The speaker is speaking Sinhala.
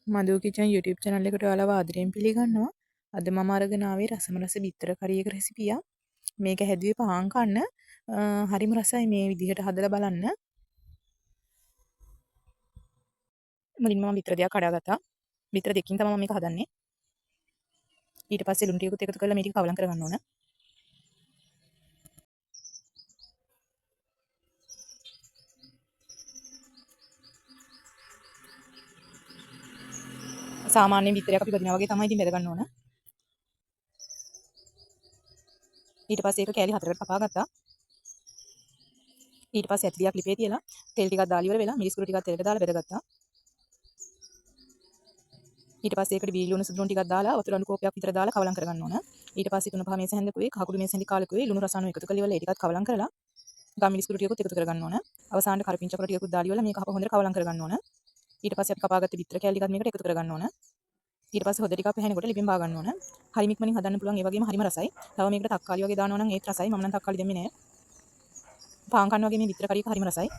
මధු කිචන් YouTube channel එකට ඔයාලව ආදරයෙන් පිළිගන්නවා. අද මම අරගෙන ආවේ රසම රස බිත්තර කරියක රෙසිපියක්. මේක හැදුවේ පහන් කන්න. හරිම රසයි මේ විදිහට හදලා බලන්න. මුලින්ම මම බිත්තර දෙකක් කඩාගත්තා. බිත්තර දෙකකින් තමයි මම මේක හදන්නේ. ඊට පස්සේ ලුණු ටිකකුත් එකතු කරලා මේ ටික කවලම් කරගන්න ඕන. සාමාන්‍යයෙන් බිත්තරයක් අපි බදිනා වගේ තමයි ඉතින් බෙද ගන්න ඕන. ඊට පස්සේ ඒක කෑලි 4කට කපා ගත්තා. ඊට පස්සේ ඇටලියක් ලිපේ තියලා තෙල් ටිකක් දාලා ඉවර වෙලා මිරිස් කුඩු ටිකක් තෙලට දාලා බෙදගත්තා. ඊට පස්සේ ඒකට බීලි ලුණු සුදු ලුණු ටිකක් දාලා වතුර අණු කෝපයක් විතර දාලා කවලම් කරගන්න ඕන. ඊට පස්සේ 3-5 මේස හැන්දකුවේ කහකුඩු මේස හැන්දි කාලකුවේ ලුණු රස අණු එකතු කරලා ඉවරලා ඒ ටිකත් කවලම් කරලා ගම් මිරිස් කුඩු ටිකකුත් එකතු කරගන්න ඕන. අවසානයේ කරපිංච කොට ටිකකුත් දාලා ඉවරලා මේක හොඳට කවලම් කරගන්න ඕන. ඊට පස්සේ අපි කපාගත්ත බිත්තර කෑලි ටිකත් මේකට එකතු කරගන්න ඕන. ඊට පස්සේ හොද ටිකක් පැහැෙනකොට ලිපෙන් බා ගන්න ඕන. හරිම ඉක්මනින් හදන්න පුළුවන් ඒ වගේම හරිම රසයි. තව මේකට තක්කාලි වගේ දානවා නම් ඒත් රසයි. මම නම් තක්කාලි දැම්මේ නෑ. පාන් කන්න වගේ මේ බිත්තර කරියක හරිම රසයි.